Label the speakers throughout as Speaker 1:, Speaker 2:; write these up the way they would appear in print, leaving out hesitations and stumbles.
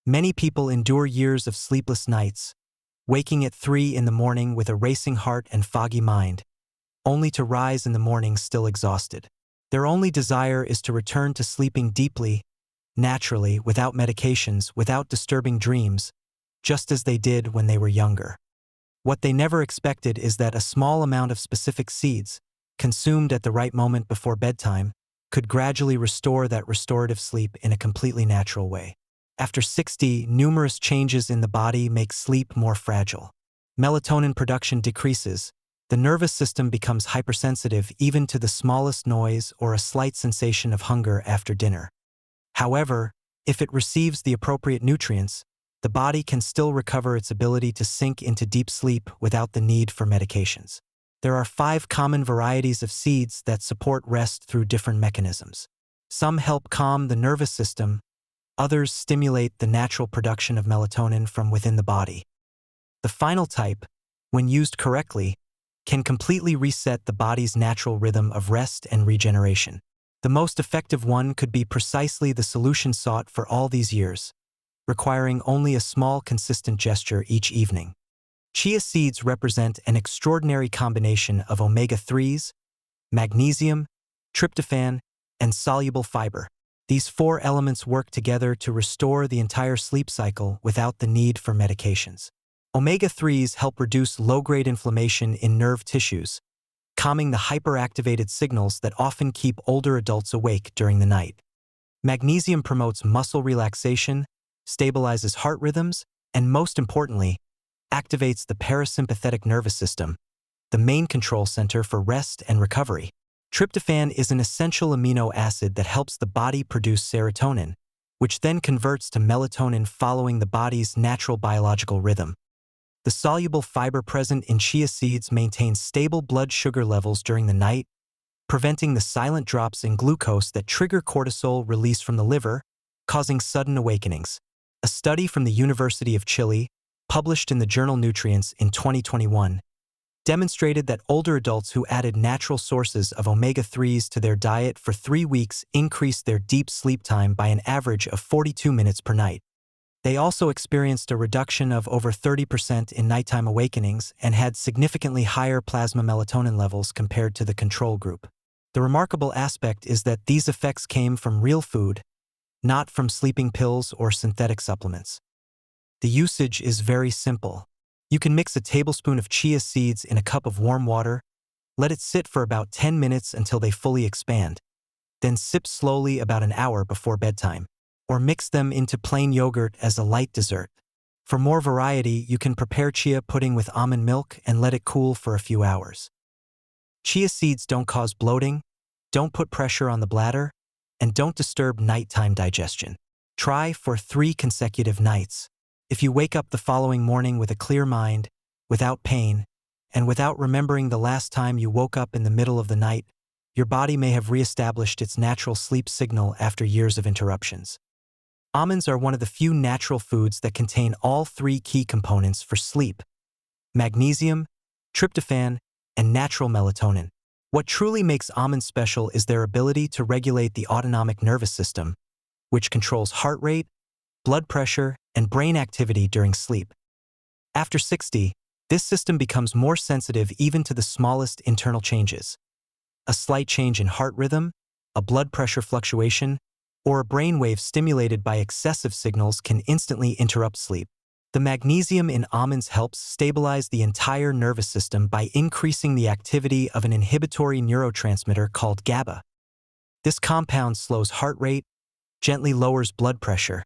Speaker 1: Many people endure years of sleepless nights, waking at 3 in the morning with a racing heart and foggy mind, only to rise in the morning still exhausted. Their only desire is to return to sleeping deeply, naturally, without medications, without disturbing dreams, just as they did when they were younger. What they never expected is that a small amount of specific seeds, consumed at the right moment before bedtime, could gradually restore that restorative sleep in a completely natural way. After 60, numerous changes in the body make sleep more fragile. Melatonin production decreases. The nervous system becomes hypersensitive even to the smallest noise or a slight sensation of hunger after dinner. However, if it receives the appropriate nutrients, the body can still recover its ability to sink into deep sleep without the need for medications. There are 5 common varieties of seeds that support rest through different mechanisms. Some help calm the nervous system, others stimulate the natural production of melatonin from within the body. The final type, when used correctly, can completely reset the body's natural rhythm of rest and regeneration. The most effective one could be precisely the solution sought for all these years, requiring only a small consistent gesture each evening. Chia seeds represent an extraordinary combination of omega-3s, magnesium, tryptophan, and soluble fiber. These 4 elements work together to restore the entire sleep cycle without the need for medications. Omega-3s help reduce low-grade inflammation in nerve tissues, calming the hyperactivated signals that often keep older adults awake during the night. Magnesium promotes muscle relaxation, stabilizes heart rhythms, and most importantly, activates the parasympathetic nervous system, the main control center for rest and recovery. Tryptophan is an essential amino acid that helps the body produce serotonin, which then converts to melatonin following the body's natural biological rhythm. The soluble fiber present in chia seeds maintains stable blood sugar levels during the night, preventing the silent drops in glucose that trigger cortisol release from the liver, causing sudden awakenings. A study from the University of Chile, published in the journal Nutrients in 2021, demonstrated that older adults who added natural sources of omega-3s to their diet for 3 weeks increased their deep sleep time by an average of 42 minutes per night. They also experienced a reduction of over 30% in nighttime awakenings and had significantly higher plasma melatonin levels compared to the control group. The remarkable aspect is that these effects came from real food, not from sleeping pills or synthetic supplements. The usage is very simple. You can mix a tablespoon of chia seeds in a cup of warm water, let it sit for about 10 minutes until they fully expand, then sip slowly about an hour before bedtime, or mix them into plain yogurt as a light dessert. For more variety, you can prepare chia pudding with almond milk and let it cool for a few hours. Chia seeds don't cause bloating, don't put pressure on the bladder, and don't disturb nighttime digestion. Try for 3 consecutive nights. If you wake up the following morning with a clear mind, without pain, and without remembering the last time you woke up in the middle of the night, your body may have reestablished its natural sleep signal after years of interruptions. Almonds are one of the few natural foods that contain all 3 key components for sleep: magnesium, tryptophan, and natural melatonin. What truly makes almonds special is their ability to regulate the autonomic nervous system, which controls heart rate, blood pressure, and brain activity during sleep. After 60, this system becomes more sensitive even to the smallest internal changes. A slight change in heart rhythm, a blood pressure fluctuation, or a brainwave stimulated by excessive signals can instantly interrupt sleep. The magnesium in almonds helps stabilize the entire nervous system by increasing the activity of an inhibitory neurotransmitter called GABA. This compound slows heart rate, gently lowers blood pressure,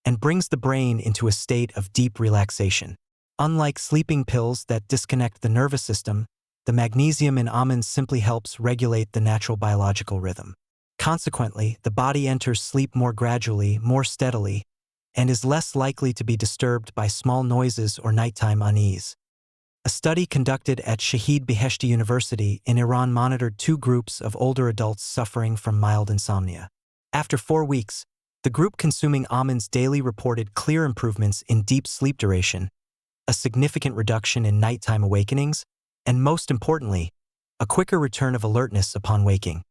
Speaker 1: and brings the brain into a state of deep relaxation. Unlike sleeping pills that disconnect the nervous system, the magnesium in almonds simply helps regulate the natural biological rhythm. Consequently, the body enters sleep more gradually, more steadily, and is less likely to be disturbed by small noises or nighttime unease. A study conducted at Shahid Beheshti University in Iran monitored 2 groups of older adults suffering from mild insomnia. After 4 weeks, the group consuming almonds daily reported clear improvements in deep sleep duration, a significant reduction in nighttime awakenings, and most importantly, a quicker return of alertness upon waking.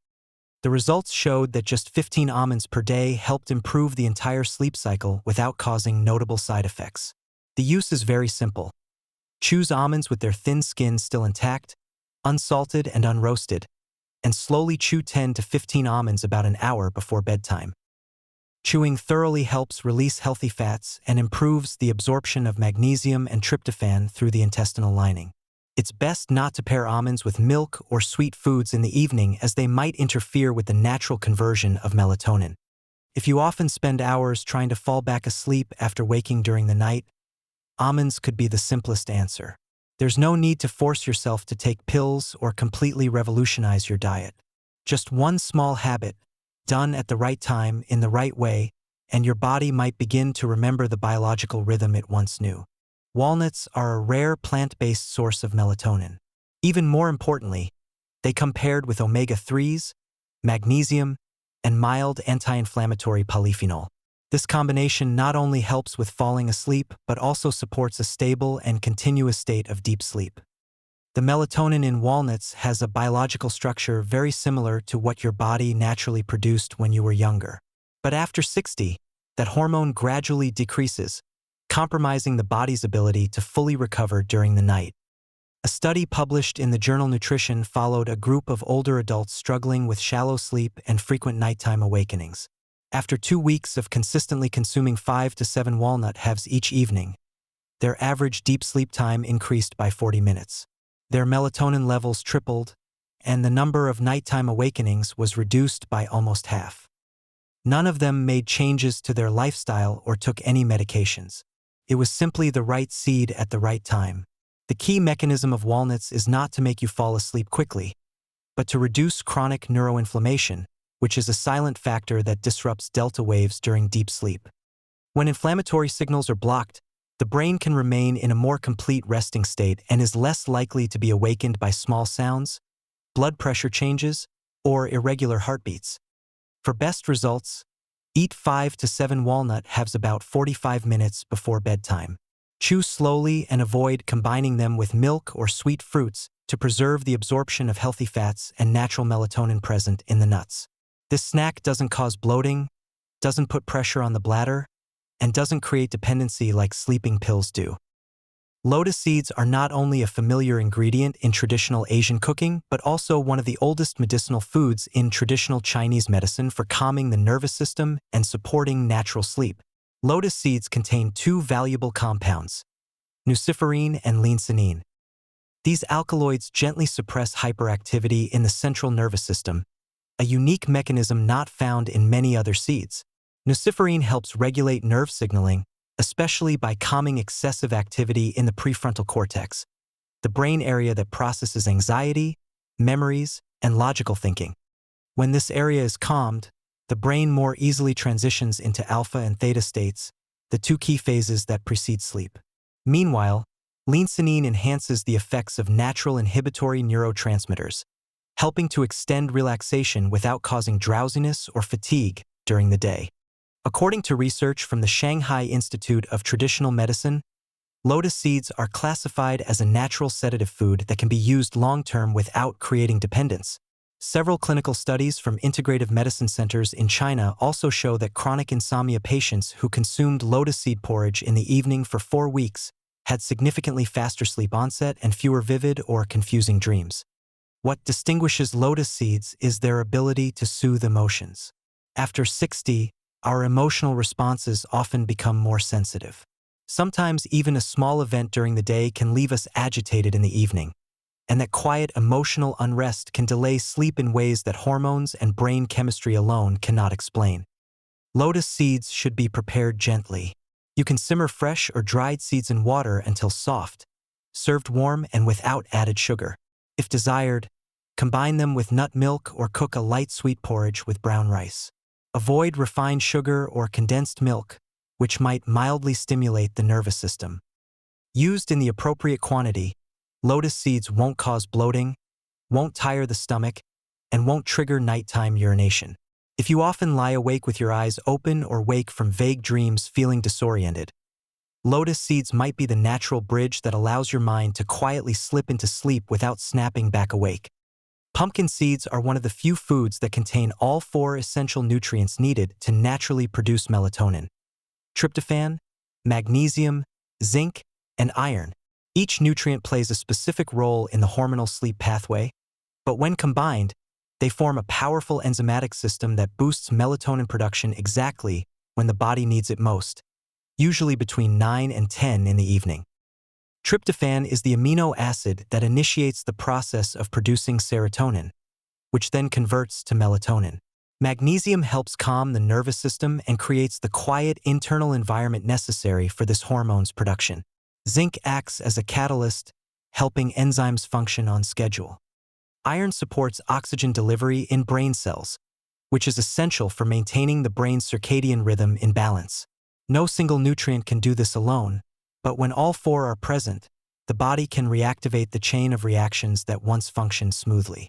Speaker 1: The results showed that just 15 almonds per day helped improve the entire sleep cycle without causing notable side effects. The use is very simple. Choose almonds with their thin skin still intact, unsalted and unroasted, and slowly chew 10 to 15 almonds about an hour before bedtime. Chewing thoroughly helps release healthy fats and improves the absorption of magnesium and tryptophan through the intestinal lining. It's best not to pair almonds with milk or sweet foods in the evening as they might interfere with the natural conversion of melatonin. If you often spend hours trying to fall back asleep after waking during the night, almonds could be the simplest answer. There's no need to force yourself to take pills or completely revolutionize your diet. Just one small habit, done at the right time in the right way, and your body might begin to remember the biological rhythm it once knew. Walnuts are a rare plant-based source of melatonin. Even more importantly, they come paired with omega-3s, magnesium, and mild anti-inflammatory polyphenol. This combination not only helps with falling asleep, but also supports a stable and continuous state of deep sleep. The melatonin in walnuts has a biological structure very similar to what your body naturally produced when you were younger. But after 60, that hormone gradually decreases, compromising the body's ability to fully recover during the night. A study published in the journal Nutrition followed a group of older adults struggling with shallow sleep and frequent nighttime awakenings. After 2 weeks of consistently consuming 5 to 7 walnut halves each evening, their average deep sleep time increased by 40 minutes. Their melatonin levels tripled, and the number of nighttime awakenings was reduced by almost half. None of them made changes to their lifestyle or took any medications. It was simply the right seed at the right time. The key mechanism of walnuts is not to make you fall asleep quickly, but to reduce chronic neuroinflammation, which is a silent factor that disrupts delta waves during deep sleep. When inflammatory signals are blocked, the brain can remain in a more complete resting state and is less likely to be awakened by small sounds, blood pressure changes, or irregular heartbeats. For best results, eat 5 to 7 walnut halves about 45 minutes before bedtime. Chew slowly and avoid combining them with milk or sweet fruits to preserve the absorption of healthy fats and natural melatonin present in the nuts. This snack doesn't cause bloating, doesn't put pressure on the bladder, and doesn't create dependency like sleeping pills do. Lotus seeds are not only a familiar ingredient in traditional Asian cooking, but also one of the oldest medicinal foods in traditional Chinese medicine for calming the nervous system and supporting natural sleep. Lotus seeds contain 2 valuable compounds, nuciferine and leucinin. These alkaloids gently suppress hyperactivity in the central nervous system, a unique mechanism not found in many other seeds. Nuciferine helps regulate nerve signaling, especially by calming excessive activity in the prefrontal cortex, the brain area that processes anxiety, memories, and logical thinking. When this area is calmed, the brain more easily transitions into alpha and theta states, the 2 key phases that precede sleep. Meanwhile, leucinin enhances the effects of natural inhibitory neurotransmitters, helping to extend relaxation without causing drowsiness or fatigue during the day. According to research from the Shanghai Institute of Traditional Medicine, lotus seeds are classified as a natural sedative food that can be used long-term without creating dependence. Several clinical studies from integrative medicine centers in China also show that chronic insomnia patients who consumed lotus seed porridge in the evening for 4 weeks had significantly faster sleep onset and fewer vivid or confusing dreams. What distinguishes lotus seeds is their ability to soothe emotions. After 60, our emotional responses often become more sensitive. Sometimes even a small event during the day can leave us agitated in the evening, and that quiet emotional unrest can delay sleep in ways that hormones and brain chemistry alone cannot explain. Lotus seeds should be prepared gently. You can simmer fresh or dried seeds in water until soft, served warm and without added sugar. If desired, combine them with nut milk or cook a light sweet porridge with brown rice. Avoid refined sugar or condensed milk, which might mildly stimulate the nervous system. Used in the appropriate quantity, lotus seeds won't cause bloating, won't tire the stomach, and won't trigger nighttime urination. If you often lie awake with your eyes open or wake from vague dreams feeling disoriented, lotus seeds might be the natural bridge that allows your mind to quietly slip into sleep without snapping back awake. Pumpkin seeds are one of the few foods that contain all four essential nutrients needed to naturally produce melatonin: tryptophan, magnesium, zinc, and iron. Each nutrient plays a specific role in the hormonal sleep pathway, but when combined, they form a powerful enzymatic system that boosts melatonin production exactly when the body needs it most, usually between 9 and 10 in the evening. Tryptophan is the amino acid that initiates the process of producing serotonin, which then converts to melatonin. Magnesium helps calm the nervous system and creates the quiet internal environment necessary for this hormone's production. Zinc acts as a catalyst, helping enzymes function on schedule. Iron supports oxygen delivery in brain cells, which is essential for maintaining the brain's circadian rhythm in balance. No single nutrient can do this alone, but when all four are present, the body can reactivate the chain of reactions that once functioned smoothly.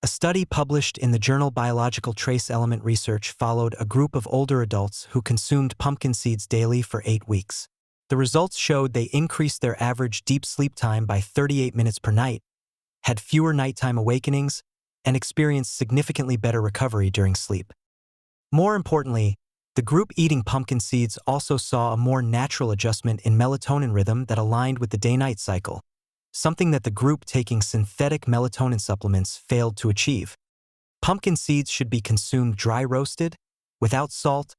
Speaker 1: A study published in the journal Biological Trace Element Research followed a group of older adults who consumed pumpkin seeds daily for 8 weeks. The results showed they increased their average deep sleep time by 38 minutes per night, had fewer nighttime awakenings, and experienced significantly better recovery during sleep. More importantly, the group eating pumpkin seeds also saw a more natural adjustment in melatonin rhythm that aligned with the day-night cycle, something that the group taking synthetic melatonin supplements failed to achieve. Pumpkin seeds should be consumed dry roasted, without salt,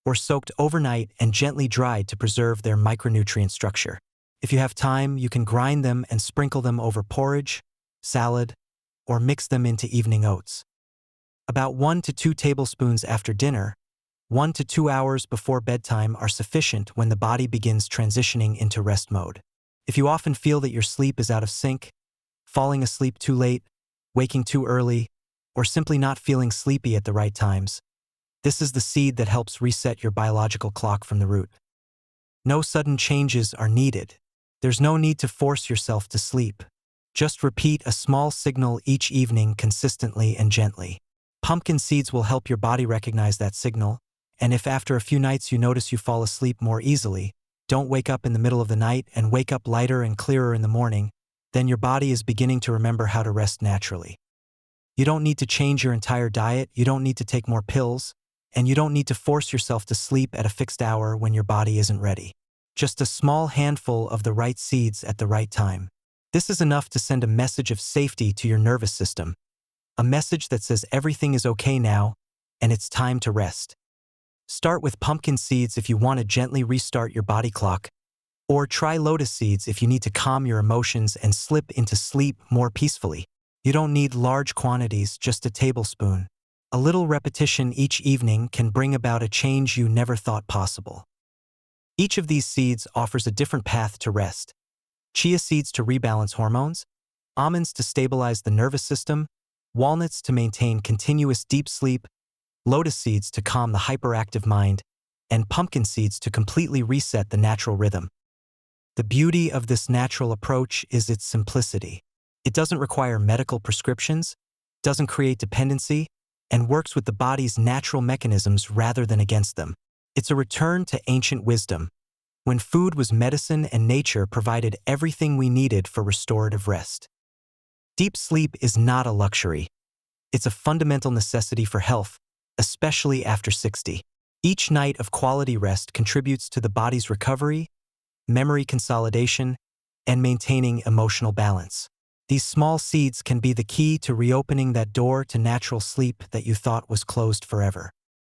Speaker 1: or soaked overnight and gently dried to preserve their micronutrient structure. If you have time, you can grind them and sprinkle them over porridge, salad, or mix them into evening oats. About 1 to 2 tablespoons after dinner, 1 to 2 hours before bedtime are sufficient when the body begins transitioning into rest mode. If you often feel that your sleep is out of sync, falling asleep too late, waking too early, or simply not feeling sleepy at the right times, this is the seed that helps reset your biological clock from the root. No sudden changes are needed. There's no need to force yourself to sleep. Just repeat a small signal each evening consistently and gently. Pumpkin seeds will help your body recognize that signal, and if after a few nights you notice you fall asleep more easily, don't wake up in the middle of the night and wake up lighter and clearer in the morning, then your body is beginning to remember how to rest naturally. You don't need to change your entire diet, you don't need to take more pills, and you don't need to force yourself to sleep at a fixed hour when your body isn't ready. Just a small handful of the right seeds at the right time. This is enough to send a message of safety to your nervous system, a message that says everything is okay now, and it's time to rest. Start with pumpkin seeds if you want to gently restart your body clock, or try lotus seeds if you need to calm your emotions and slip into sleep more peacefully. You don't need large quantities, just a tablespoon. A little repetition each evening can bring about a change you never thought possible. Each of these seeds offers a different path to rest. Chia seeds to rebalance hormones, almonds to stabilize the nervous system, walnuts to maintain continuous deep sleep, lotus seeds to calm the hyperactive mind, and pumpkin seeds to completely reset the natural rhythm. The beauty of this natural approach is its simplicity. It doesn't require medical prescriptions, doesn't create dependency, and works with the body's natural mechanisms rather than against them. It's a return to ancient wisdom, when food was medicine and nature provided everything we needed for restorative rest. Deep sleep is not a luxury. It's a fundamental necessity for health, especially after 60. Each night of quality rest contributes to the body's recovery, memory consolidation, and maintaining emotional balance. These small seeds can be the key to reopening that door to natural sleep that you thought was closed forever.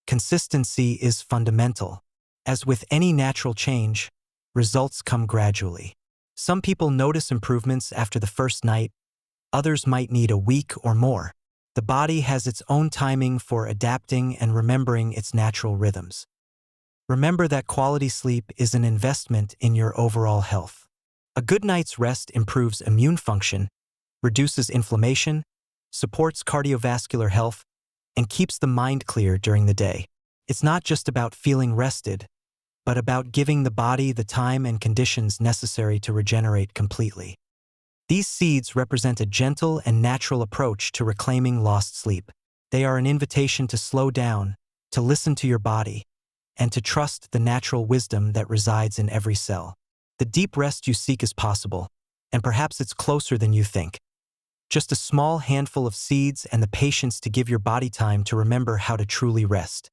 Speaker 1: Consistency is fundamental. As with any natural change, results come gradually. Some people notice improvements after the first night, others might need a week or more. The body has its own timing for adapting and remembering its natural rhythms. Remember that quality sleep is an investment in your overall health. A good night's rest improves immune function, reduces inflammation, supports cardiovascular health, and keeps the mind clear during the day. It's not just about feeling rested, but about giving the body the time and conditions necessary to regenerate completely. These seeds represent a gentle and natural approach to reclaiming lost sleep. They are an invitation to slow down, to listen to your body, and to trust the natural wisdom that resides in every cell. The deep rest you seek is possible, and perhaps it's closer than you think. Just a small handful of seeds and the patience to give your body time to remember how to truly rest.